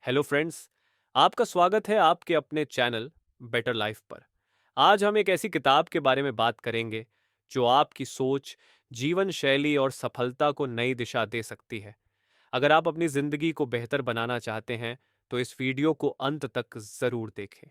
Hello friends. आपका स्वागत है आपके अपने चैनल बेटर लाइफ पर। आज हम एक ऐसी किताब के बारे में बात करेंगे जो आपकी सोच, जीवन शैली और सफलता को नई दिशा दे सकती है। अगर आप अपनी जिंदगी को बेहतर बनाना चाहते हैं तो इस वीडियो को अंत तक जरूर देखें।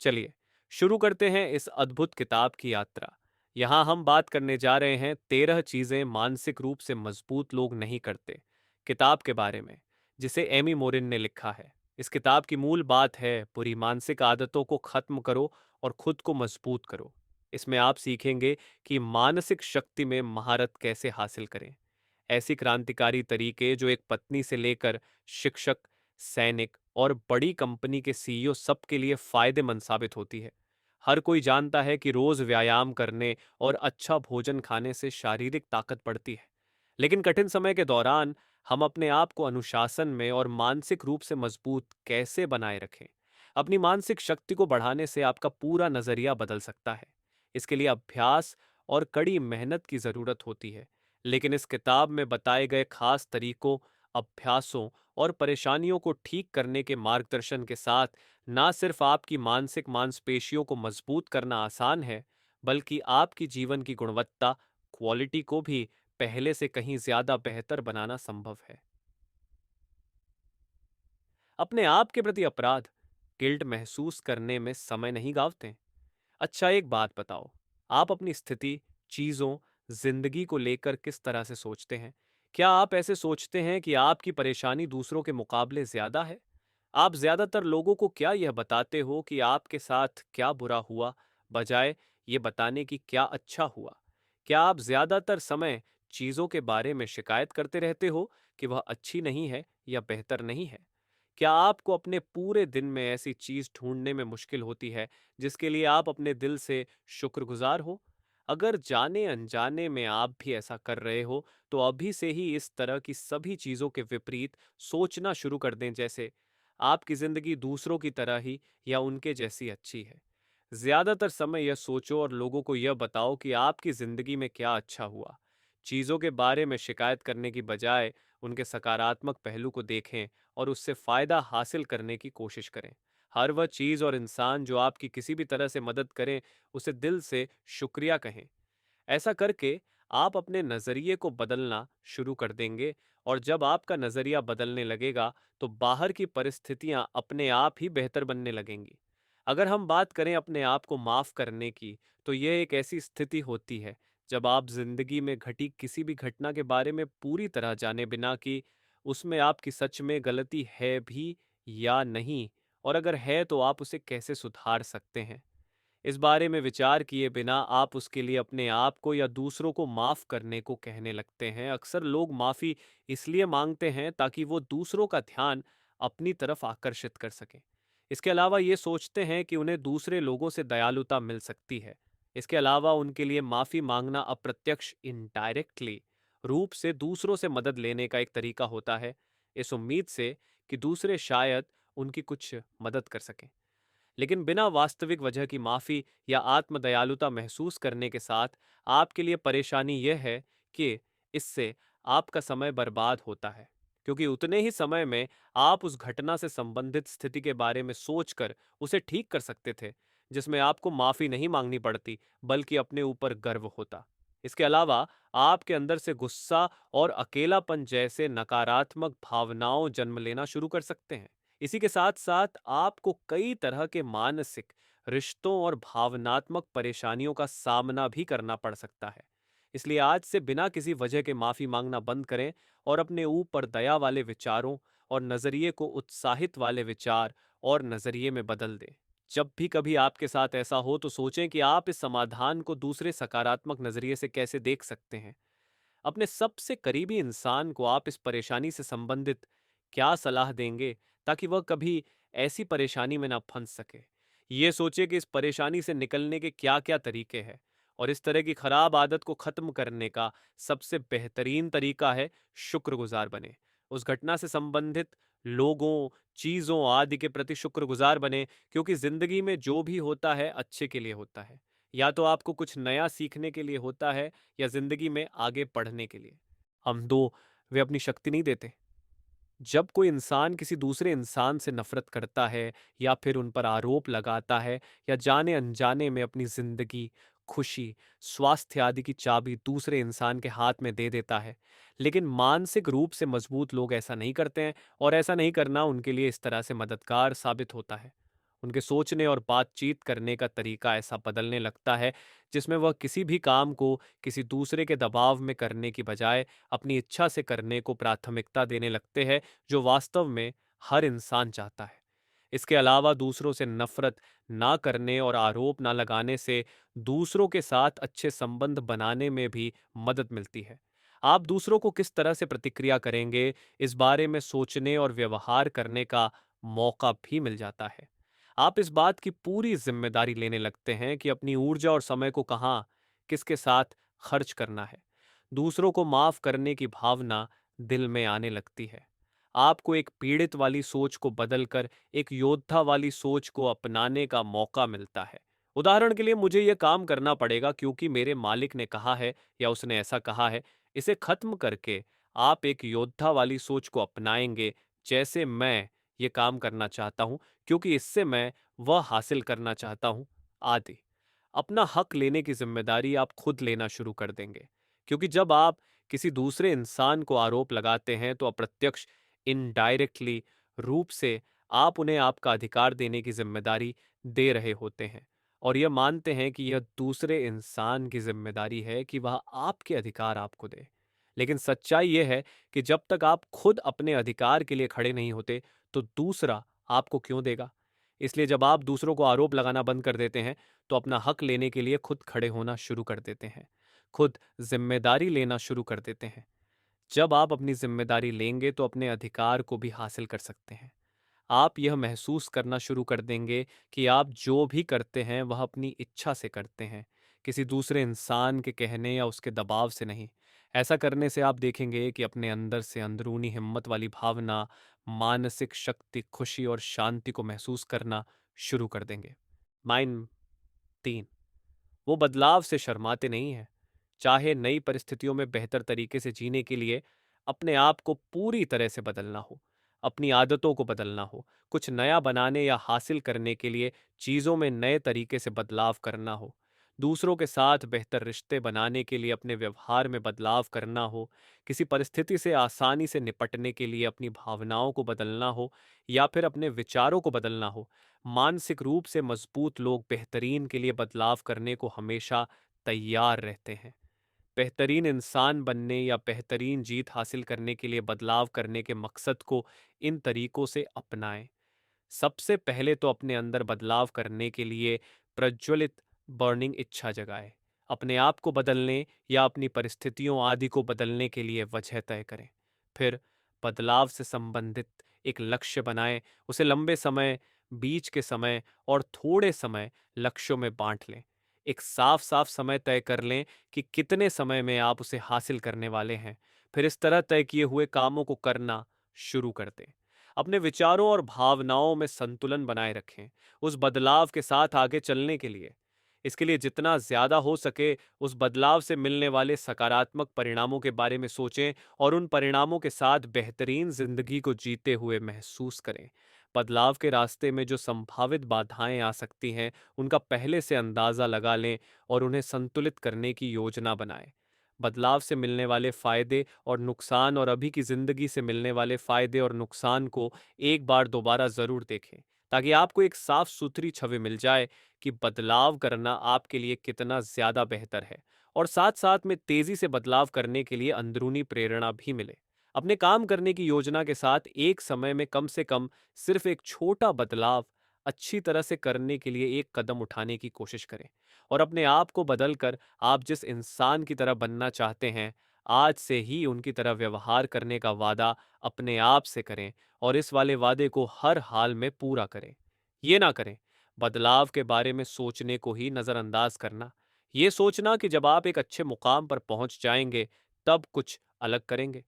चलिए शुरू करते हैं इस अद्भुत किताब की यात्रा। यहाँ हम बात करने जा रहे हैं 13 चीजें मानसिक रूप से मजबूत लोग नहीं करते किताब के बारे में, जिसे एमी मोरिन ने लिखा है। इस किताब की मूल बात है बुरी मानसिक आदतों को खत्म करो और खुद को मजबूत करो। इसमें आप सीखेंगे कि मानसिक शक्ति में महारत कैसे हासिल करें। ऐसी क्रांतिकारी तरीके जो एक पत्नी से लेकर शिक्षक, सैनिक और बड़ी कंपनी के सीईओ सबके लिए फायदेमंद साबित होती है। हर कोई जानता है कि रोज व्यायाम करने और अच्छा भोजन खाने से शारीरिक ताकत बढ़ती है, लेकिन कठिन समय के दौरान हम अपने आप को अनुशासन में और मानसिक रूप से मजबूत कैसे बनाए रखें। अपनी मानसिक शक्ति को बढ़ाने से आपका पूरा नजरिया बदल सकता है। इसके लिए अभ्यास और कड़ी मेहनत की जरूरत होती है, लेकिन इस किताब में बताए गए खास तरीकों, अभ्यासों और परेशानियों को ठीक करने के मार्गदर्शन के साथ ना सिर्फ आपकी मानसिक मांसपेशियों को मजबूत करना आसान है, बल्कि आपकी जीवन की गुणवत्ता, क्वालिटी को भी पहले से कहीं ज्यादा बेहतर बनाना संभव है। अपने आप के प्रति अपराध, गिल्ट महसूस करने में समय नहीं गावते। अच्छा, एक बात बताओ, आप अपनी स्थिति, चीजों, जिंदगी को लेकर किस तरह से सोचते हैं? क्या आप ऐसे सोचते हैं कि आपकी परेशानी दूसरों के मुकाबले ज्यादा है? आप ज्यादातर लोगों को क्या यह बताते हो कि आपके साथ क्या बुरा हुआ, बजाय ये बताने की क्या अच्छा हुआ? क्या आप ज्यादातर समय चीजों के बारे में शिकायत करते रहते हो कि वह अच्छी नहीं है या बेहतर नहीं है? क्या आपको अपने पूरे दिन में ऐसी चीज ढूंढने में मुश्किल होती है जिसके लिए आप अपने दिल से शुक्रगुजार हो? अगर जाने अनजाने में आप भी ऐसा कर रहे हो, तो अभी से ही इस तरह की सभी चीजों के विपरीत सोचना शुरू कर दें, जैसे आपकी जिंदगी दूसरों की तरह ही या उनके जैसी अच्छी है। ज्यादातर समय यह सोचो और लोगों को यह बताओ कि आपकी जिंदगी में क्या अच्छा हुआ। चीजों के बारे में शिकायत करने की बजाय उनके सकारात्मक पहलू को देखें और उससे फायदा हासिल करने की कोशिश करें। हर वह चीज और इंसान जो आपकी किसी भी तरह से मदद करें, उसे दिल से शुक्रिया कहें। ऐसा करके आप अपने नजरिए को बदलना शुरू कर देंगे, और जब आपका नजरिया बदलने लगेगा तो बाहर की परिस्थितियां अपने आप ही बेहतर बनने लगेंगी। अगर हम बात करें अपने आप को माफ करने की, तो यह एक ऐसी स्थिति होती है जब आप जिंदगी में घटी किसी भी घटना के बारे में पूरी तरह जाने बिना कि उसमें आपकी सच में गलती है भी या नहीं, और अगर है तो आप उसे कैसे सुधार सकते हैं, इस बारे में विचार किए बिना आप उसके लिए अपने आप को या दूसरों को माफ करने को कहने लगते हैं। अक्सर लोग माफी इसलिए मांगते हैं ताकि वो दूसरों का ध्यान अपनी तरफ आकर्षित कर सकें। इसके अलावा ये सोचते हैं कि उन्हें दूसरे लोगों से दयालुता मिल सकती है। इसके अलावा उनके लिए माफी मांगना अप्रत्यक्ष, इनडायरेक्टली रूप से दूसरों से मदद लेने का एक तरीका होता है, इस उम्मीद से कि दूसरे शायद उनकी कुछ मदद कर सकें। लेकिन बिना वास्तविक वजह की माफी या आत्मदयालुता महसूस करने के साथ आपके लिए परेशानी यह है कि इससे आपका समय बर्बाद होता है, क्योंकि उतने ही समय में आप उस घटना से संबंधित स्थिति के बारे में सोचकर उसे ठीक कर सकते थे, जिसमें आपको माफी नहीं मांगनी पड़ती बल्कि अपने ऊपर गर्व होता। इसके अलावा आपके अंदर से गुस्सा और अकेलापन जैसे नकारात्मक भावनाओं जन्म लेना शुरू कर सकते हैं। इसी के साथ साथ आपको कई तरह के मानसिक, रिश्तों और भावनात्मक परेशानियों का सामना भी करना पड़ सकता है। इसलिए आज से बिना किसी वजह के माफी मांगना बंद करें और अपने ऊपर दया वाले विचारों और नजरिए को उत्साहित वाले विचार और नजरिए में बदल दें। जब भी कभी आपके साथ ऐसा हो तो सोचें कि आप इस समाधान को दूसरे सकारात्मक नजरिए से कैसे देख सकते हैं। अपने सबसे करीबी इंसान को आप इस परेशानी से संबंधित क्या सलाह देंगे ताकि वह कभी ऐसी परेशानी में ना फंस सके। ये सोचिए कि इस परेशानी से निकलने के क्या क्या तरीके हैं, और इस तरह की खराब आदत को खत्म करने का सबसे बेहतरीन तरीका है शुक्रगुजार बने। उस घटना से संबंधित लोगों, चीजों आदि के प्रति शुक्रगुजार बने, क्योंकि जिंदगी में जो भी होता है अच्छे के लिए होता है। या तो आपको कुछ नया सीखने के लिए होता है या जिंदगी में आगे बढ़ने के लिए। हम दो वे अपनी शक्ति नहीं देते। जब कोई इंसान किसी दूसरे इंसान से नफरत करता है या फिर उन पर आरोप लगाता है या जाने अनजाने में अपनी जिंदगी, खुशी, स्वास्थ्य आदि की चाबी दूसरे इंसान के हाथ में दे देता है, लेकिन मानसिक रूप से मजबूत लोग ऐसा नहीं करते हैं और ऐसा नहीं करना उनके लिए इस तरह से मददगार साबित होता है। उनके सोचने और बातचीत करने का तरीका ऐसा बदलने लगता है जिसमें वह किसी भी काम को किसी दूसरे के दबाव में करने की बजाय अपनी इच्छा से करने को प्राथमिकता देने लगते हैं, जो वास्तव में हर इंसान चाहता है। इसके अलावा दूसरों से नफरत ना करने और आरोप ना लगाने से दूसरों के साथ अच्छे संबंध बनाने में भी मदद मिलती है। आप दूसरों को किस तरह से प्रतिक्रिया करेंगे, इस बारे में सोचने और व्यवहार करने का मौका भी मिल जाता है। आप इस बात की पूरी जिम्मेदारी लेने लगते हैं कि अपनी ऊर्जा और समय को कहाँ, किसके साथ खर्च करना है। दूसरों को माफ करने की भावना दिल में आने लगती है। आपको एक पीड़ित वाली सोच को बदलकर एक योद्धा वाली सोच को अपनाने का मौका मिलता है। उदाहरण के लिए, मुझे यह काम करना पड़ेगा क्योंकि मेरे मालिक ने कहा है या उसने ऐसा कहा है। इसे खत्म करके आप एक योद्धा वाली सोच को अपनाएंगे, जैसे मैं ये काम करना चाहता हूं क्योंकि इससे मैं वह हासिल करना चाहता हूं, आदि। अपना हक लेने की जिम्मेदारी आप खुद लेना शुरू कर देंगे, क्योंकि जब आप किसी दूसरे इंसान को आरोप लगाते हैं तो अप्रत्यक्ष, इनडायरेक्टली रूप से आप उन्हें आपका अधिकार देने की जिम्मेदारी दे रहे होते हैं और यह मानते हैं कि यह दूसरे इंसान की जिम्मेदारी है कि वह आपके अधिकार आपको दे। लेकिन सच्चाई यह है कि जब तक आप खुद अपने अधिकार के लिए खड़े नहीं होते, तो दूसरा आपको क्यों देगा? इसलिए जब आप दूसरों को आरोप लगाना बंद कर देते हैं, तो अपना हक लेने के लिए खुद खड़े होना शुरू कर देते हैं, खुद जिम्मेदारी लेना शुरू कर देते हैं। जब आप अपनी जिम्मेदारी लेंगे तो अपने अधिकार को भी हासिल कर सकते हैं। आप यह महसूस करना शुरू कर देंगे कि आप जो भी करते हैं वह अपनी इच्छा से करते हैं, किसी दूसरे इंसान के कहने या उसके दबाव से नहीं। ऐसा करने से आप देखेंगे कि अपने अंदर से अंदरूनी हिम्मत वाली भावना, मानसिक शक्ति, खुशी और शांति को महसूस करना शुरू कर देंगे। माइन 3, वो बदलाव से शर्माते नहीं हैं। चाहे नई परिस्थितियों में बेहतर तरीके से जीने के लिए अपने आप को पूरी तरह से बदलना हो, अपनी आदतों को बदलना हो, कुछ नया बनाने या हासिल करने के लिए चीज़ों में नए तरीके से बदलाव करना हो, दूसरों के साथ बेहतर रिश्ते बनाने के लिए अपने व्यवहार में बदलाव करना हो, किसी परिस्थिति से आसानी से निपटने के लिए अपनी भावनाओं को बदलना हो या फिर अपने विचारों को बदलना हो। मानसिक रूप से मजबूत लोग बेहतरीन के लिए बदलाव करने को हमेशा तैयार रहते हैं। बेहतरीन इंसान बनने या बेहतरीन जीत हासिल करने के लिए बदलाव करने के मकसद को इन तरीकों से अपनाएं। सबसे पहले तो अपने अंदर बदलाव करने के लिए प्रज्वलित बर्निंग इच्छा जगाएं। अपने आप को बदलने या अपनी परिस्थितियों आदि को बदलने के लिए वजह तय करें। फिर बदलाव से संबंधित एक लक्ष्य बनाएं, उसे लंबे समय, बीच के समय और थोड़े समय लक्ष्यों में बांट लें। एक साफ साफ समय तय कर लें कि कितने समय में आप उसे हासिल करने वाले हैं। फिर इस तरह तय किए हुए कामों को करना शुरू कर दें। अपने विचारों और भावनाओं में संतुलन बनाए रखें, उस बदलाव के साथ आगे चलने के लिए। इसके लिए जितना ज्यादा हो सके उस बदलाव से मिलने वाले सकारात्मक परिणामों के बारे में सोचें और उन परिणामों के साथ बेहतरीन जिंदगी को जीते हुए महसूस करें। बदलाव के रास्ते में जो संभावित बाधाएं आ सकती हैं, उनका पहले से अंदाजा लगा लें और उन्हें संतुलित करने की योजना बनाएं। बदलाव से मिलने वाले फायदे और नुकसान और अभी की जिंदगी से मिलने वाले फायदे और नुकसान को एक बार दोबारा जरूर देखें, ताकि आपको एक साफ सुथरी छवि मिल जाए कि बदलाव करना आपके लिए कितना ज्यादा बेहतर है, और साथ साथ में तेजी से बदलाव करने के लिए अंदरूनी प्रेरणा भी मिले। अपने काम करने की योजना के साथ एक समय में कम से कम सिर्फ एक छोटा बदलाव अच्छी तरह से करने के लिए एक कदम उठाने की कोशिश करें, और अपने आप को बदलकर आप जिस इंसान की तरह बनना चाहते हैं, आज से ही उनकी तरह व्यवहार करने का वादा अपने आप से करें और इस वाले वादे को हर हाल में पूरा करें। ये ना करें बदलाव के बारे में सोचने को ही नजरअंदाज करना। ये सोचना कि जब आप एक अच्छे मुकाम पर पहुंच जाएंगे तब कुछ अलग करेंगे।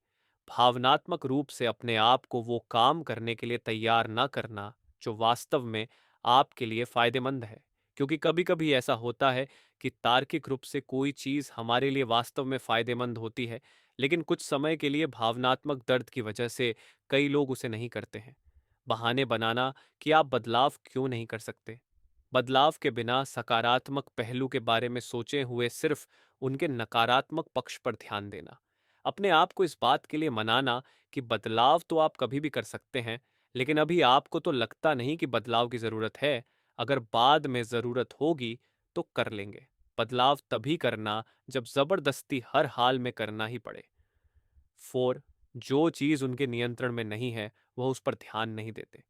भावनात्मक रूप से अपने आप को वो काम करने के लिए तैयार ना करना जो वास्तव में आपके लिए फायदेमंद है, क्योंकि कभी कभी ऐसा होता है कि तार्किक रूप से कोई चीज हमारे लिए वास्तव में फायदेमंद होती है, लेकिन कुछ समय के लिए भावनात्मक दर्द की वजह से कई लोग उसे नहीं करते हैं। बहाने बनाना कि आप बदलाव क्यों नहीं कर सकते। बदलाव के बिना सकारात्मक पहलू के बारे में सोचे हुए सिर्फ उनके नकारात्मक पक्ष पर ध्यान देना। अपने आप को इस बात के लिए मनाना कि बदलाव तो आप कभी भी कर सकते हैं, लेकिन अभी आपको तो लगता नहीं कि बदलाव की जरूरत है। अगर बाद में जरूरत होगी तो कर लेंगे। बदलाव तभी करना जब जबरदस्ती हर हाल में करना ही पड़े। 4. जो चीज उनके नियंत्रण में नहीं है वह उस पर ध्यान नहीं देते।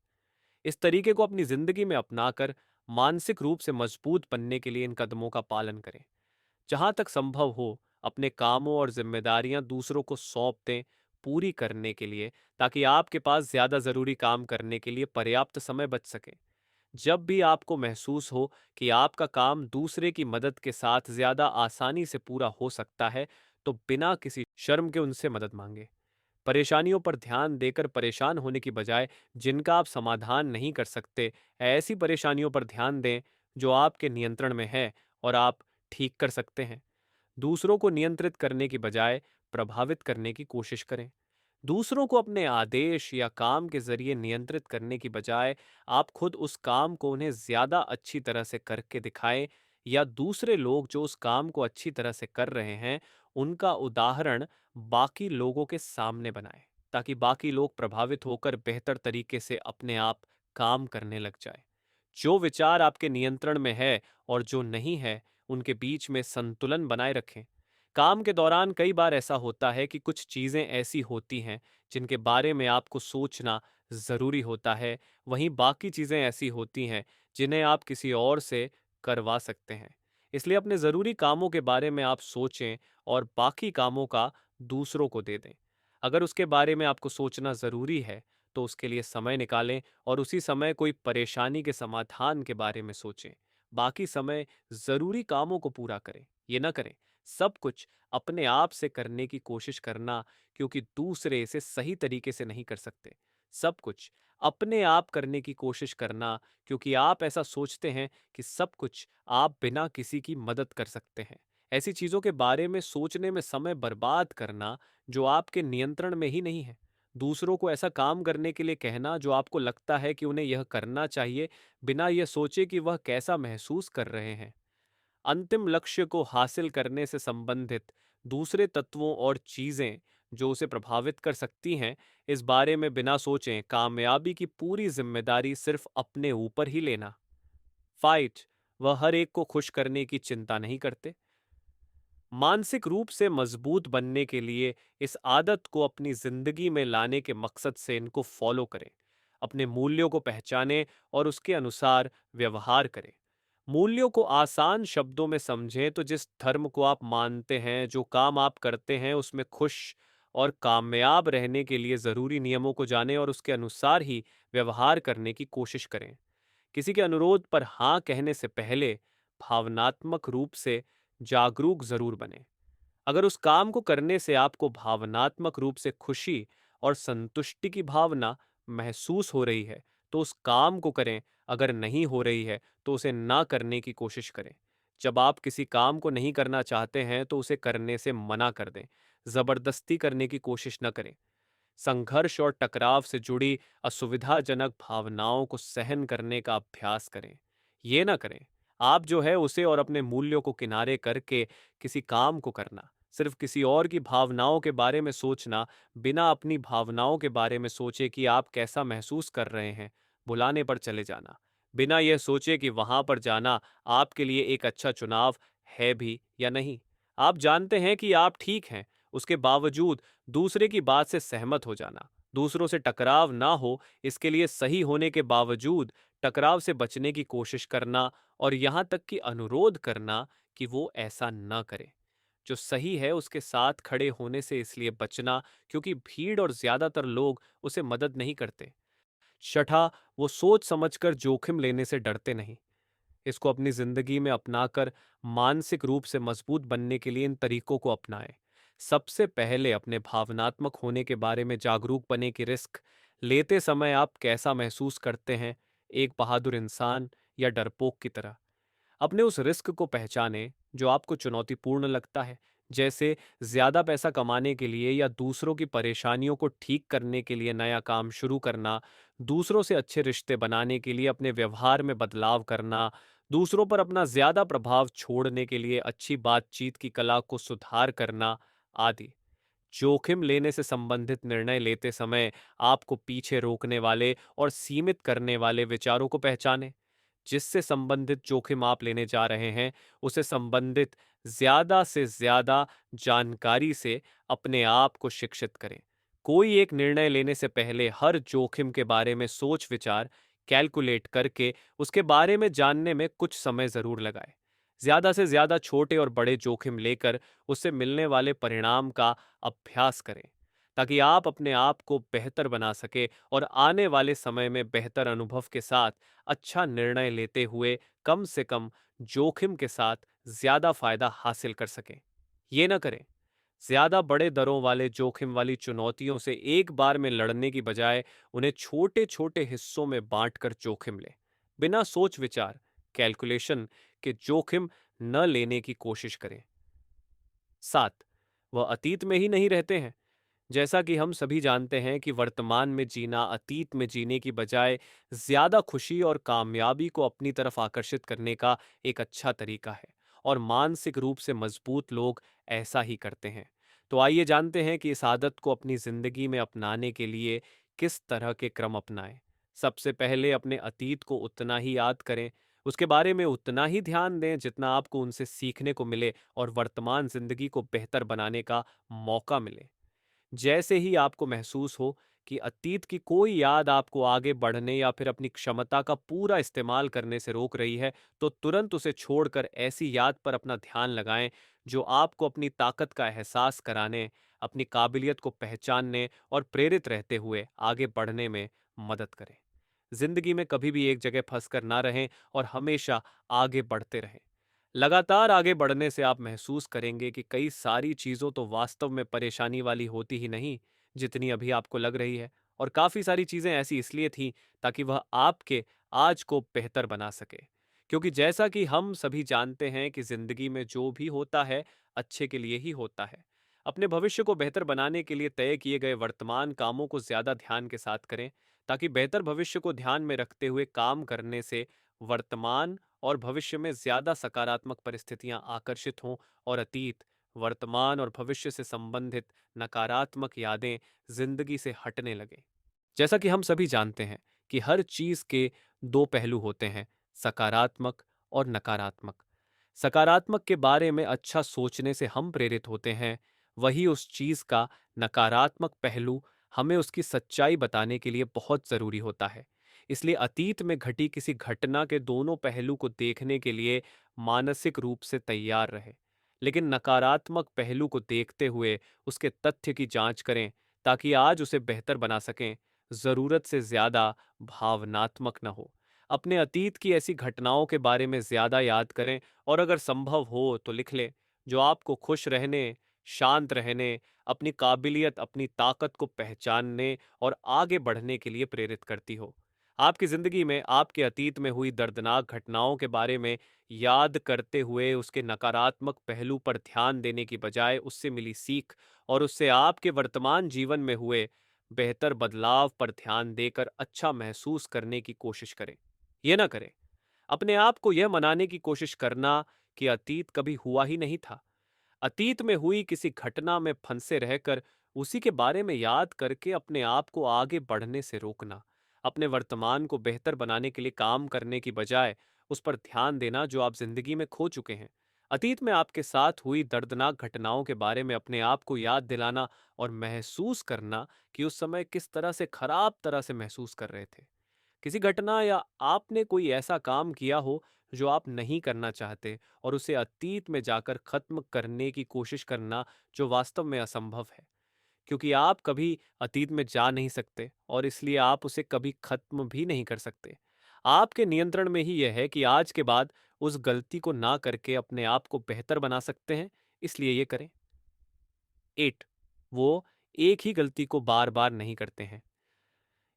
इस तरीके को अपनी जिंदगी में अपनाकर मानसिक रूप से मजबूत बनने के लिए इन कदमों का पालन करें। जहां तक संभव हो, अपने कामों और जिम्मेदारियां दूसरों को सौंप दें पूरी करने के लिए, ताकि आपके पास ज्यादा जरूरी काम करने के लिए पर्याप्त समय बच सके। जब भी आपको महसूस हो कि आपका काम दूसरे की मदद के साथ ज्यादा आसानी से पूरा हो सकता है, तो बिना किसी शर्म के उनसे मदद मांगे। परेशानियों पर ध्यान देकर परेशान होने की बजाय जिनका आप समाधान नहीं कर सकते, ऐसी परेशानियों पर ध्यान दें जो आपके नियंत्रण में है और आप ठीक कर सकते हैं। दूसरों को नियंत्रित करने की बजाय प्रभावित करने की कोशिश करें। दूसरों को अपने आदेश या काम के जरिए नियंत्रित करने की बजाय आप खुद उस काम को उन्हें ज्यादा अच्छी तरह से करके दिखाएं, या दूसरे लोग जो उस काम को अच्छी तरह से कर रहे हैं उनका उदाहरण बाकी लोगों के सामने बनाएं, ताकि बाकी लोग प्रभावित होकर बेहतर तरीके से अपने आप काम करने लग जाए। जो विचार आपके नियंत्रण में है और जो नहीं है, उनके बीच में संतुलन बनाए रखें। काम के दौरान कई बार ऐसा होता है कि कुछ चीजें ऐसी होती हैं जिनके बारे में आपको सोचना जरूरी होता है, वहीं बाकी चीजें ऐसी होती हैं जिन्हें आप किसी और से करवा सकते हैं। इसलिए अपने जरूरी कामों के बारे में आप सोचें और बाकी कामों का दूसरों को दे दें। अगर उसके बारे में आपको सोचना जरूरी है, तो उसके लिए समय निकालें और उसी समय कोई परेशानी के समाधान के बारे में सोचें। बाकी समय जरूरी कामों को पूरा करें। ये ना करें सब कुछ अपने आप से करने की कोशिश करना, क्योंकि दूसरे इसे सही तरीके से नहीं कर सकते। सब कुछ अपने आप करने की कोशिश करना, क्योंकि आप ऐसा सोचते हैं कि सब कुछ आप बिना किसी की मदद कर सकते हैं। ऐसी चीजों के बारे में सोचने में समय बर्बाद करना जो आपके नियंत्रण में ही नहीं है। दूसरों को ऐसा काम करने के लिए कहना जो आपको लगता है कि उन्हें यह करना चाहिए, बिना यह सोचे कि वह कैसा महसूस कर रहे हैं। अंतिम लक्ष्य को हासिल करने से संबंधित दूसरे तत्वों और चीजें जो उसे प्रभावित कर सकती हैं, इस बारे में बिना सोचे कामयाबी की पूरी जिम्मेदारी सिर्फ अपने ऊपर ही लेना। फाइट, वह हर एक को खुश करने की चिंता नहीं करते। मानसिक रूप से मजबूत बनने के लिए इस आदत को अपनी जिंदगी में लाने के मकसद से इनको फॉलो करें। अपने मूल्यों को पहचानें और उसके अनुसार व्यवहार करें। मूल्यों को आसान शब्दों में समझें तो जिस धर्म को आप मानते हैं, जो काम आप करते हैं, उसमें खुश और कामयाब रहने के लिए जरूरी नियमों को जानें और उसके अनुसार ही व्यवहार करने की कोशिश करें। किसी के अनुरोध पर हाँ कहने से पहले भावनात्मक रूप से जागरूक जरूर बने। अगर उस काम को करने से आपको भावनात्मक रूप से खुशी और संतुष्टि की भावना महसूस हो रही है, तो उस काम को करें। अगर नहीं हो रही है, तो उसे ना करने की कोशिश करें। जब आप किसी काम को नहीं करना चाहते हैं, तो उसे करने से मना कर दें। जबरदस्ती करने की कोशिश न करें। संघर्ष और टकराव से जुड़ी असुविधाजनक भावनाओं को सहन करने का अभ्यास करें। ये ना करें आप जो है उसे और अपने मूल्यों को किनारे करके किसी काम को करना। सिर्फ किसी और की भावनाओं के बारे में सोचना, बिना अपनी भावनाओं के बारे में सोचे कि आप कैसा महसूस कर रहे हैं। बुलाने पर चले जाना, बिना यह सोचे कि वहां पर जाना आपके लिए एक अच्छा चुनाव है भी या नहीं। आप जानते हैं कि आप ठीक हैं, उसके बावजूद दूसरे की बात से सहमत हो जाना। दूसरों से टकराव ना हो, इसके लिए सही होने के बावजूद टकराव से बचने की कोशिश करना और यहां तक कि अनुरोध करना कि वो ऐसा ना करे। जो सही है उसके साथ खड़े होने से इसलिए बचना क्योंकि भीड़ और ज्यादातर लोग उसे मदद नहीं करते। छठा, वो सोच समझकर जोखिम लेने से डरते नहीं। इसको अपनी जिंदगी में अपनाकर मानसिक रूप से मजबूत बनने के लिए इन तरीकों को अपनाएं। सबसे पहले अपने भावनात्मक होने के बारे में जागरूक बने कि रिस्क लेते समय आप कैसा महसूस करते हैं, एक बहादुर इंसान या डरपोक की तरह। अपने उस रिस्क को पहचानें जो आपको चुनौतीपूर्ण लगता है, जैसे ज़्यादा पैसा कमाने के लिए या दूसरों की परेशानियों को ठीक करने के लिए नया काम शुरू करना, दूसरों से अच्छे रिश्ते बनाने के लिए अपने व्यवहार में बदलाव करना, दूसरों पर अपना ज़्यादा प्रभाव छोड़ने के लिए अच्छी बातचीत की कला को सुधार करना आदि। जोखिम लेने से संबंधित निर्णय लेते समय आपको पीछे रोकने वाले और सीमित करने वाले विचारों को पहचानें। जिससे संबंधित जोखिम आप लेने जा रहे हैं, उसे संबंधित ज़्यादा से ज़्यादा जानकारी से अपने आप को शिक्षित करें। कोई एक निर्णय लेने से पहले हर जोखिम के बारे में सोच-विचार, कैलकुलेट करके उसके बारे में जानने में कुछ समय ज़रूर लगाएँ। ज़्यादा से ज़्यादा छोटे और बड़े जोखिम लेकर उससे मिलने वाले परिणाम का अभ्यास करें, ताकि आप अपने आप को बेहतर बना सकें और आने वाले समय में बेहतर अनुभव के साथ अच्छा निर्णय लेते हुए कम से कम जोखिम के साथ ज्यादा फायदा हासिल कर सकें। ये ना करें। ज्यादा बड़े दरों वाले जोखिम वाली चुनौतियों से एक बार में लड़ने की बजाय उन्हें छोटे छोटे हिस्सों में बांटकर जोखिम लें। बिना सोच विचार, कैलकुलेशन के जोखिम न लेने की कोशिश करें। 7. वह अतीत में ही नहीं रहते हैं। जैसा कि हम सभी जानते हैं कि वर्तमान में जीना अतीत में जीने की बजाय ज्यादा खुशी और कामयाबी को अपनी तरफ आकर्षित करने का एक अच्छा तरीका है, और मानसिक रूप से मजबूत लोग ऐसा ही करते हैं। तो आइए जानते हैं कि इस आदत को अपनी जिंदगी में अपनाने के लिए किस तरह के क्रम अपनाएं। सबसे पहले अपने अतीत को उतना ही याद करें, उसके बारे में उतना ही ध्यान दें जितना आपको उनसे सीखने को मिले और वर्तमान जिंदगी को बेहतर बनाने का मौका मिले। जैसे ही आपको महसूस हो कि अतीत की कोई याद आपको आगे बढ़ने या फिर अपनी क्षमता का पूरा इस्तेमाल करने से रोक रही है, तो तुरंत उसे छोड़कर ऐसी याद पर अपना ध्यान लगाएं जो आपको अपनी ताकत का एहसास कराने, अपनी काबिलियत को पहचानने और प्रेरित रहते हुए आगे बढ़ने में मदद करें। जिंदगी में कभी भी एक जगह फंसकर ना रहें और हमेशा आगे बढ़ते रहें। लगातार आगे बढ़ने से आप महसूस करेंगे कि कई सारी चीज़ों तो वास्तव में परेशानी वाली होती ही नहीं, जितनी अभी आपको लग रही है, और काफ़ी सारी चीज़ें ऐसी इसलिए थीं ताकि वह आपके आज को बेहतर बना सके। क्योंकि जैसा कि हम सभी जानते हैं कि ज़िंदगी में जो भी होता है, अच्छे के लिए ही होता है। अपने भविष्य को बेहतर बनाने के लिए तय किए गए वर्तमान कामों को ज़्यादा ध्यान के साथ करें, ताकि बेहतर भविष्य को ध्यान में रखते हुए काम करने से वर्तमान और भविष्य में ज्यादा सकारात्मक परिस्थितियां आकर्षित हों और अतीत, वर्तमान और भविष्य से संबंधित नकारात्मक यादें जिंदगी से हटने लगें। जैसा कि हम सभी जानते हैं कि हर चीज के दो पहलू होते हैं, सकारात्मक और नकारात्मक। सकारात्मक के बारे में अच्छा सोचने से हम प्रेरित होते हैं, वही उस चीज का नकारात्मक पहलू हमें उसकी सच्चाई बताने के लिए बहुत जरूरी होता है। इसलिए अतीत में घटी किसी घटना के दोनों पहलू को देखने के लिए मानसिक रूप से तैयार रहे, लेकिन नकारात्मक पहलू को देखते हुए उसके तथ्य की जांच करें, ताकि आज उसे बेहतर बना सकें, जरूरत से ज्यादा भावनात्मक न हो। अपने अतीत की ऐसी घटनाओं के बारे में ज्यादा याद करें और अगर संभव हो तो लिख लें, जो आपको खुश रहने, शांत रहने, अपनी काबिलियत, अपनी ताकत को पहचानने और आगे बढ़ने के लिए प्रेरित करती हो। आपकी जिंदगी में आपके अतीत में हुई दर्दनाक घटनाओं के बारे में याद करते हुए उसके नकारात्मक पहलू पर ध्यान देने की बजाय उससे मिली सीख और उससे आपके वर्तमान जीवन में हुए बेहतर बदलाव पर ध्यान देकर अच्छा महसूस करने की कोशिश करें। ये ना करें अपने आप को यह मनाने की कोशिश करना कि अतीत कभी हुआ ही नहीं था। अतीत में हुई किसी घटना में फंसे रहकर उसी के बारे में याद करके अपने आप को आगे बढ़ने से रोकना। अपने वर्तमान को बेहतर बनाने के लिए काम करने की बजाय उस पर ध्यान देना जो आप जिंदगी में खो चुके हैं। अतीत में आपके साथ हुई दर्दनाक घटनाओं के बारे में अपने आप को याद दिलाना और महसूस करना कि उस समय किस तरह से खराब तरह से महसूस कर रहे थे। किसी घटना या आपने कोई ऐसा काम किया हो जो आप नहीं करना चाहते और उसे अतीत में जाकर खत्म करने की कोशिश करना, जो वास्तव में असंभव है, क्योंकि आप कभी अतीत में जा नहीं सकते और इसलिए आप उसे कभी खत्म भी नहीं कर सकते। आपके नियंत्रण में ही यह है कि आज के बाद उस गलती को ना करके अपने आप को बेहतर बना सकते हैं, इसलिए ये करें। 8. वो एक ही गलती को बार बार नहीं करते हैं।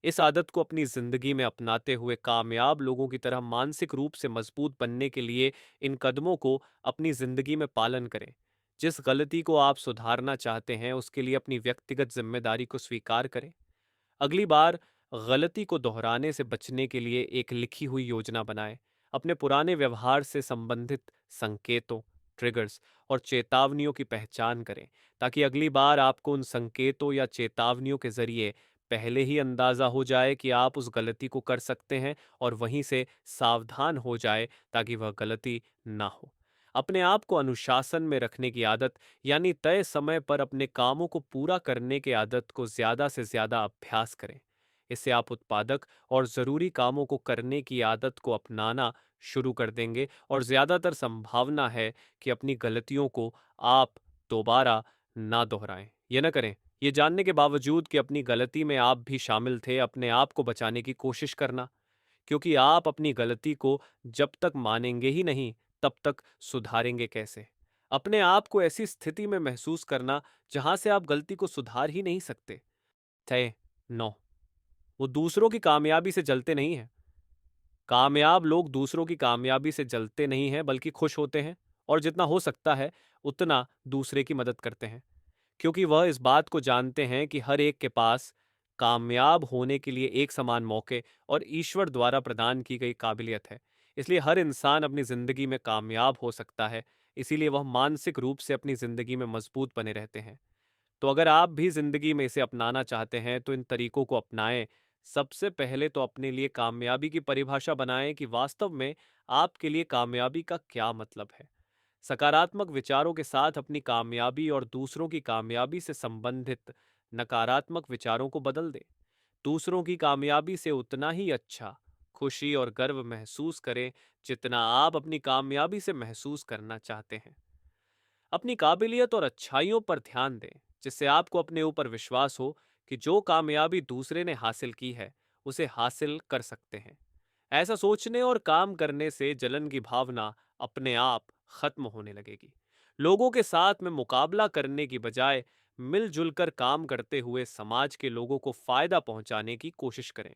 इस आदत को अपनी जिंदगी में अपनाते हुए कामयाब लोगों की तरह मानसिक रूप से मजबूत बनने के लिए इन कदमों को अपनी जिंदगी में पालन करें। जिस गलती को आप सुधारना चाहते हैं उसके लिए अपनी व्यक्तिगत जिम्मेदारी को स्वीकार करें। अगली बार गलती को दोहराने से बचने के लिए एक लिखी हुई योजना बनाएं। अपने पुराने व्यवहार से संबंधित संकेतों, ट्रिगर्स और चेतावनियों की पहचान करें, ताकि अगली बार आपको उन संकेतों या चेतावनियों के जरिए पहले ही अंदाजा हो जाए कि आप उस गलती को कर सकते हैं और वहीं से सावधान हो जाए ताकि वह गलती ना हो। अपने आप को अनुशासन में रखने की आदत, यानी तय समय पर अपने कामों को पूरा करने की आदत को ज्यादा से ज्यादा अभ्यास करें। इससे आप उत्पादक और जरूरी कामों को करने की आदत को अपनाना शुरू कर देंगे और ज्यादातर संभावना है कि अपनी गलतियों को आप दोबारा ना दोहराएं। ये ना करें। ये जानने के बावजूद कि अपनी गलती में आप भी शामिल थे, अपने आप को बचाने की कोशिश करना, क्योंकि आप अपनी गलती को जब तक मानेंगे ही नहीं, तब तक सुधारेंगे कैसे? अपने आप को ऐसी स्थिति में महसूस करना जहां से आप गलती को सुधार ही नहीं सकते। तय 9। वो दूसरों की कामयाबी से जलते नहीं हैं। कामयाब लोग दूसरों की कामयाबी से जलते नहीं हैं, बल्कि खुश होते हैं और जितना हो सकता है उतना दूसरे की मदद करते हैं, क्योंकि वह इस बात को जानते हैं कि हर एक के पास कामयाब होने के लिए एक समान मौके और ईश्वर द्वारा प्रदान की गई काबिलियत है। इसलिए हर इंसान अपनी जिंदगी में कामयाब हो सकता है, इसीलिए वह मानसिक रूप से अपनी जिंदगी में मजबूत बने रहते हैं। तो अगर आप भी जिंदगी में इसे अपनाना चाहते हैं तो इन तरीकों को अपनाएं। सबसे पहले तो अपने लिए कामयाबी की परिभाषा बनाएं कि वास्तव में आपके लिए कामयाबी का क्या मतलब है। सकारात्मक विचारों के साथ अपनी कामयाबी और दूसरों की कामयाबी से संबंधित नकारात्मक विचारों को बदल दें। दूसरों की कामयाबी से उतना ही अच्छा खुशी और गर्व महसूस करें जितना आप अपनी कामयाबी से महसूस करना चाहते हैं। अपनी काबिलियत और अच्छाइयों पर ध्यान दें, जिससे आपको अपने ऊपर विश्वास हो कि जो कामयाबी दूसरे ने हासिल की है उसे हासिल कर सकते हैं। ऐसा सोचने और काम करने से जलन की भावना अपने आप खत्म होने लगेगी। लोगों के साथ में मुकाबला करने की बजाय मिलजुल कर काम करते हुए समाज के लोगों को फायदा पहुंचाने की कोशिश करें।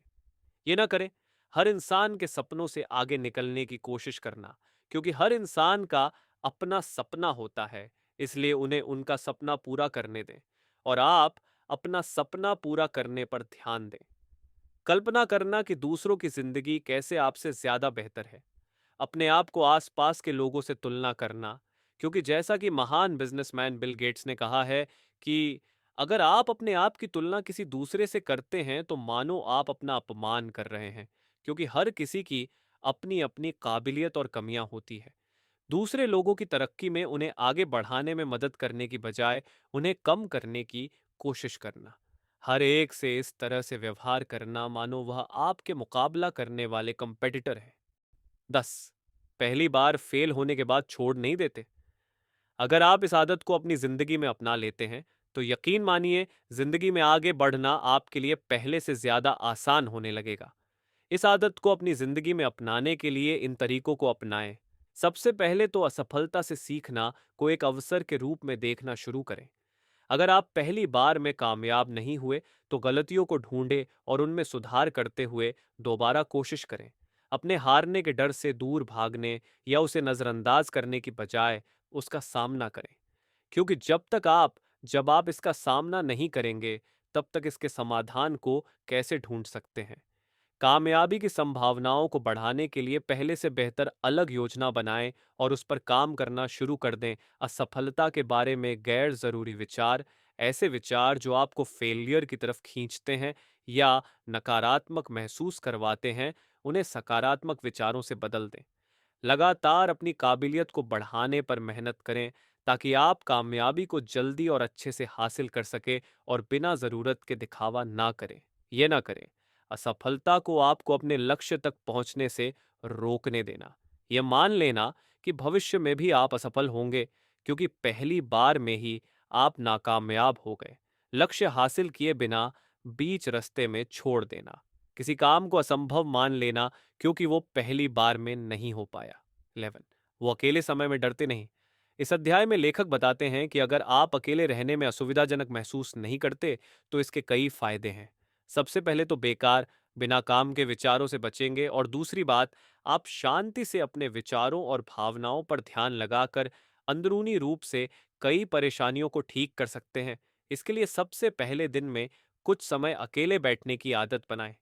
ये ना करें हर इंसान के सपनों से आगे निकलने की कोशिश करना, क्योंकि हर इंसान का अपना सपना होता है, इसलिए उन्हें उनका सपना पूरा करने दें और आप अपना सपना पूरा करने पर ध्यान दें। कल्पना करना कि दूसरों की जिंदगी कैसे आपसे ज्यादा बेहतर है, अपने आप को आसपास के लोगों से तुलना करना, क्योंकि जैसा कि महान बिजनेसमैन बिल गेट्स ने कहा है कि अगर आप अपने आप की तुलना किसी दूसरे से करते हैं तो मानो आप अपना अपमान कर रहे हैं, क्योंकि हर किसी की अपनी अपनी काबिलियत और कमियां होती है। दूसरे लोगों की तरक्की में उन्हें आगे बढ़ाने में मदद करने की बजाय उन्हें कम करने की कोशिश करना, हर एक से इस तरह से व्यवहार करना मानो वह आपके मुकाबला करने वाले कंपेटिटर है। 10। पहली बार फेल होने के बाद छोड़ नहीं देते। अगर आप इस आदत को अपनी जिंदगी में अपना लेते हैं तो यकीन मानिए जिंदगी में आगे बढ़ना आपके लिए पहले से ज्यादा आसान होने लगेगा। इस आदत को अपनी जिंदगी में अपनाने के लिए इन तरीकों को अपनाएं। सबसे पहले तो असफलता से सीखना को एक अवसर के रूप में देखना शुरू करें। अगर आप पहली बार में कामयाब नहीं हुए तो गलतियों को ढूंढें और उनमें सुधार करते हुए दोबारा कोशिश करें। अपने हारने के डर से दूर भागने या उसे नजरअंदाज करने की बजाय उसका सामना करें, क्योंकि जब आप इसका सामना नहीं करेंगे तब तक इसके समाधान को कैसे ढूंढ सकते हैं। कामयाबी की संभावनाओं को बढ़ाने के लिए पहले से बेहतर अलग योजना बनाएं और उस पर काम करना शुरू कर दें। असफलता के बारे में गैर जरूरी विचार, ऐसे विचार जो आपको फेलियर की तरफ खींचते हैं या नकारात्मक महसूस करवाते हैं, उन्हें सकारात्मक विचारों से बदल दें। लगातार अपनी काबिलियत को बढ़ाने पर मेहनत करें ताकि आप कामयाबी को जल्दी और अच्छे से हासिल कर सके और बिना जरूरत के दिखावा ना करें। यह ना करें असफलता को आपको अपने लक्ष्य तक पहुंचने से रोकने देना। यह मान लेना कि भविष्य में भी आप असफल होंगे, क्योंकि पहली बार में ही आप नाकामयाब हो गए। लक्ष्य हासिल किए बिना बीच रास्ते में छोड़ देना, किसी काम को असंभव मान लेना क्योंकि वो पहली बार में नहीं हो पाया। 11। वो अकेले समय में डरते नहीं। इस अध्याय में लेखक बताते हैं कि अगर आप अकेले रहने में असुविधाजनक महसूस नहीं करते तो इसके कई फायदे हैं। सबसे पहले तो बेकार बिना काम के विचारों से बचेंगे और दूसरी बात, आप शांति से अपने विचारों और भावनाओं पर ध्यान लगाकर अंदरूनी रूप से कई परेशानियों को ठीक कर सकते हैं। इसके लिए सबसे पहले दिन में कुछ समय अकेले बैठने की आदत बनाएं।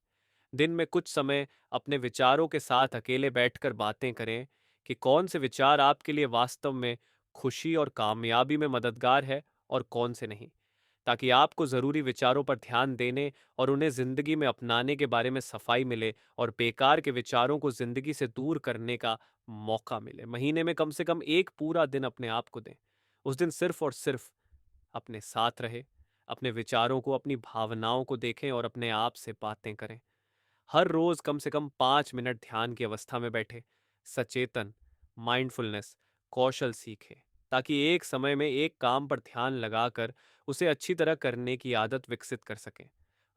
दिन में कुछ समय अपने विचारों के साथ अकेले बैठकर बातें करें कि कौन से विचार आपके लिए वास्तव में खुशी और कामयाबी में मददगार है और कौन से नहीं, ताकि आपको ज़रूरी विचारों पर ध्यान देने और उन्हें ज़िंदगी में अपनाने के बारे में सफाई मिले और बेकार के विचारों को ज़िंदगी से दूर करने का मौका मिले। महीने में कम से कम एक पूरा दिन अपने आप को दें। उस दिन सिर्फ और सिर्फ अपने साथ रहे, अपने विचारों को, अपनी भावनाओं को देखें और अपने आप से बातें करें। हर रोज कम से कम 5 मिनट ध्यान की अवस्था में बैठे सचेतन माइंडफुलनेस कौशल सीखे, ताकि एक समय में एक काम पर ध्यान लगाकर उसे अच्छी तरह करने की आदत विकसित कर सकें।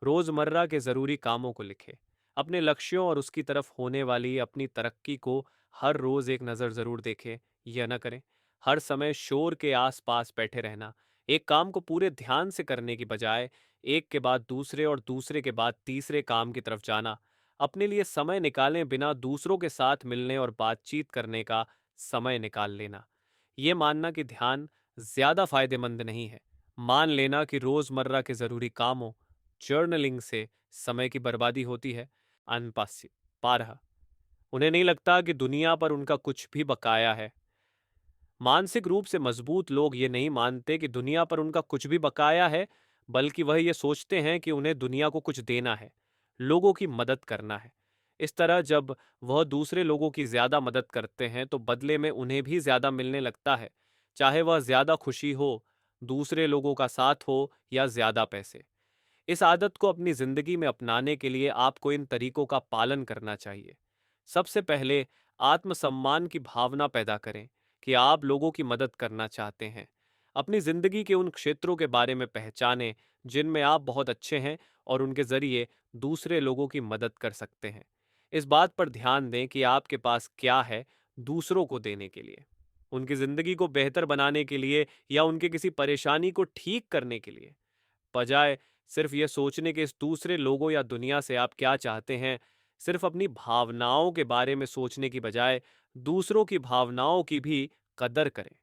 रोजमर्रा के जरूरी कामों को लिखें। अपने लक्ष्यों और उसकी तरफ होने वाली अपनी तरक्की को हर रोज एक नज़र जरूर देखें। यह न करें हर समय शोर के आसपास बैठे रहना। एक काम को पूरे ध्यान से करने की बजाय एक के बाद दूसरे और दूसरे के बाद तीसरे काम की तरफ जाना। अपने लिए समय निकालें, बिना दूसरों के साथ मिलने और बातचीत करने का समय निकाल लेना। ये मानना कि ध्यान ज्यादा फायदेमंद नहीं है। मान लेना कि रोजमर्रा के जरूरी कामों जर्नलिंग से समय की बर्बादी होती है। अनपास्य पारह उन्हें नहीं लगता कि दुनिया पर उनका कुछ भी बकाया है। मानसिक रूप से मजबूत लोग ये नहीं मानते कि दुनिया पर उनका कुछ भी बकाया है, बल्कि वह ये सोचते हैं कि उन्हें दुनिया को कुछ देना है, लोगों की मदद करना है। इस तरह जब वह दूसरे लोगों की ज्यादा मदद करते हैं तो बदले में उन्हें भी ज्यादा मिलने लगता है, चाहे वह ज्यादा खुशी हो, दूसरे लोगों का साथ हो या ज्यादा पैसे। इस आदत को अपनी जिंदगी में अपनाने के लिए आपको इन तरीकों का पालन करना चाहिए। सबसे पहले आत्मसम्मान की भावना पैदा करें कि आप लोगों की मदद करना चाहते हैं। अपनी जिंदगी के उन क्षेत्रों के बारे में पहचानें जिनमें आप बहुत अच्छे हैं और उनके जरिए दूसरे लोगों की मदद कर सकते हैं। इस बात पर ध्यान दें कि आपके पास क्या है दूसरों को देने के लिए, उनकी जिंदगी को बेहतर बनाने के लिए या उनके किसी परेशानी को ठीक करने के लिए। बजाय सिर्फ ये सोचने के इस दूसरे लोगों या दुनिया से आप क्या चाहते हैं, सिर्फ अपनी भावनाओं के बारे में सोचने की बजाय दूसरों की भावनाओं की भी कदर करें।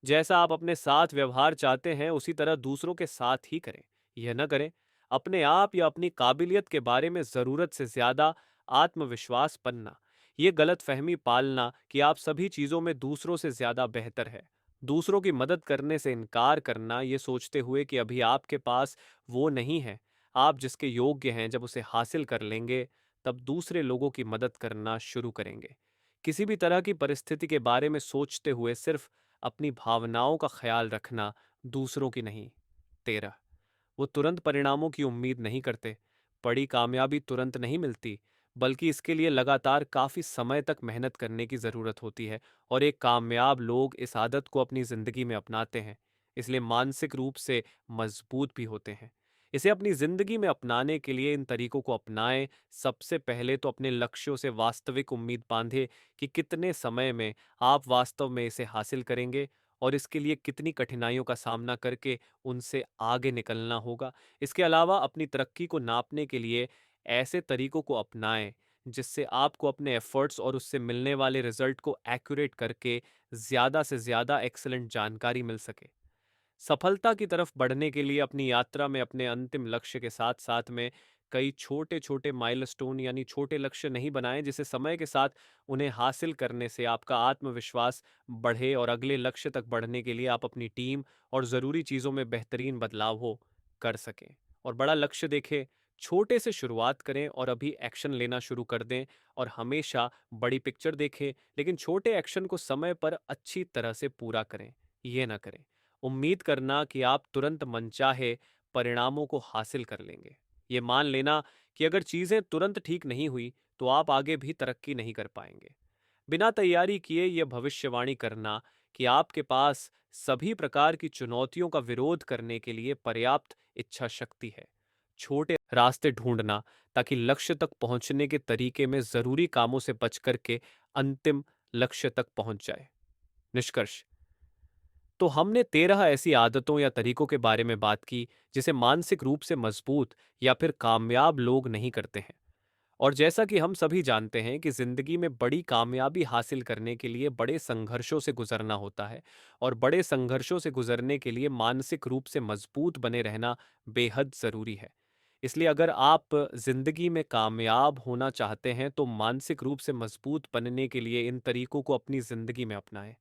जैसा आप अपने साथ व्यवहार चाहते हैं उसी तरह दूसरों के साथ ही करें। यह न करें अपने आप या अपनी काबिलियत के बारे में ज़रूरत से ज़्यादा आत्मविश्वास बनना। ये गलत फहमी पालना कि आप सभी चीज़ों में दूसरों से ज़्यादा बेहतर है। दूसरों की मदद करने से इनकार करना, ये सोचते हुए कि अभी आपके पास वो नहीं है, आप जिसके योग्य हैं, जब उसे हासिल कर लेंगे तब दूसरे लोगों की मदद करना शुरू करेंगे। किसी भी तरह की परिस्थिति के बारे में सोचते हुए सिर्फ अपनी भावनाओं का ख्याल रखना, दूसरों की नहीं। 13 वो तुरंत परिणामों की उम्मीद नहीं करते। बड़ी कामयाबी तुरंत नहीं मिलती, बल्कि इसके लिए लगातार काफी समय तक मेहनत करने की जरूरत होती है। और एक कामयाब लोग इस आदत को अपनी जिंदगी में अपनाते हैं, इसलिए मानसिक रूप से मजबूत भी होते हैं। इसे अपनी जिंदगी में अपनाने के लिए इन तरीकों को अपनाएं। सबसे पहले तो अपने लक्ष्यों से वास्तविक उम्मीद बांधे कि कितने समय में आप वास्तव में इसे हासिल करेंगे और इसके लिए कितनी कठिनाइयों का सामना करके उनसे आगे निकलना होगा। इसके अलावा अपनी तरक्की को नापने के लिए ऐसे तरीकों को अपनाएं जिससे आपको अपने एफर्ट्स और उससे मिलने वाले रिजल्ट को एक्यूरेट करके ज़्यादा से ज़्यादा एक्सीलेंट जानकारी मिल सके। सफलता की तरफ बढ़ने के लिए अपनी यात्रा में अपने अंतिम लक्ष्य के साथ साथ में कई छोटे छोटे माइलस्टोन यानी छोटे लक्ष्य नहीं बनाएं, जिसे समय के साथ उन्हें हासिल करने से आपका आत्मविश्वास बढ़े और अगले लक्ष्य तक बढ़ने के लिए आप अपनी टीम और ज़रूरी चीज़ों में बेहतरीन बदलाव हो कर सकें। और बड़ा लक्ष्य देखें, छोटे से शुरुआत करें और अभी एक्शन लेना शुरू कर दें। और हमेशा बड़ी पिक्चर देखें, लेकिन छोटे एक्शन को समय पर अच्छी तरह से पूरा करें। ये ना करें उम्मीद करना कि आप तुरंत मनचाहे परिणामों को हासिल कर लेंगे। ये मान लेना कि अगर चीजें तुरंत ठीक नहीं हुई तो आप आगे भी तरक्की नहीं कर पाएंगे। बिना तैयारी किए यह भविष्यवाणी करना कि आपके पास सभी प्रकार की चुनौतियों का विरोध करने के लिए पर्याप्त इच्छा शक्ति है। छोटे रास्ते ढूंढना ताकि लक्ष्य तक पहुंचने के तरीके में जरूरी कामों से बच करके अंतिम लक्ष्य तक पहुंच जाए। निष्कर्ष, तो हमने 13 ऐसी आदतों या तरीकों के बारे में बात की जिसे मानसिक रूप से मजबूत या फिर कामयाब लोग नहीं करते हैं, और जैसा कि हम सभी जानते हैं कि जिंदगी में बड़ी कामयाबी हासिल करने के लिए बड़े संघर्षों से गुजरना होता है और बड़े संघर्षों से गुजरने के लिए मानसिक रूप से मजबूत बने रहना बेहद ज़रूरी है। इसलिए अगर आप जिंदगी में कामयाब होना चाहते हैं तो मानसिक रूप से मजबूत बनने के लिए इन तरीकों को अपनी जिंदगी में अपनाएं।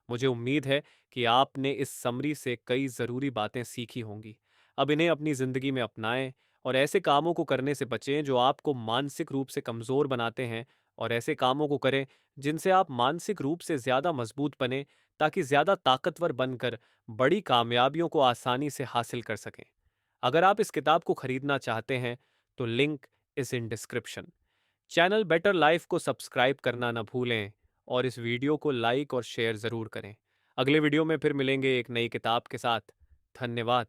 मुझे उम्मीद है कि आपने इस समरी से कई ज़रूरी बातें सीखी होंगी। अब इन्हें अपनी ज़िंदगी में अपनाएं और ऐसे कामों को करने से बचें जो आपको मानसिक रूप से कमज़ोर बनाते हैं, और ऐसे कामों को करें जिनसे आप मानसिक रूप से ज़्यादा मजबूत बने, ताकि ज़्यादा ताकतवर बनकर बड़ी कामयाबियों को आसानी से हासिल कर सकें। अगर आप इस किताब को खरीदना चाहते हैं तो link is in description. Channel better life को सब्सक्राइब करना न भूलें और इस वीडियो को लाइक और शेयर ज़रूर करें। अगले वीडियो में फिर मिलेंगे एक नई किताब के साथ। धन्यवाद।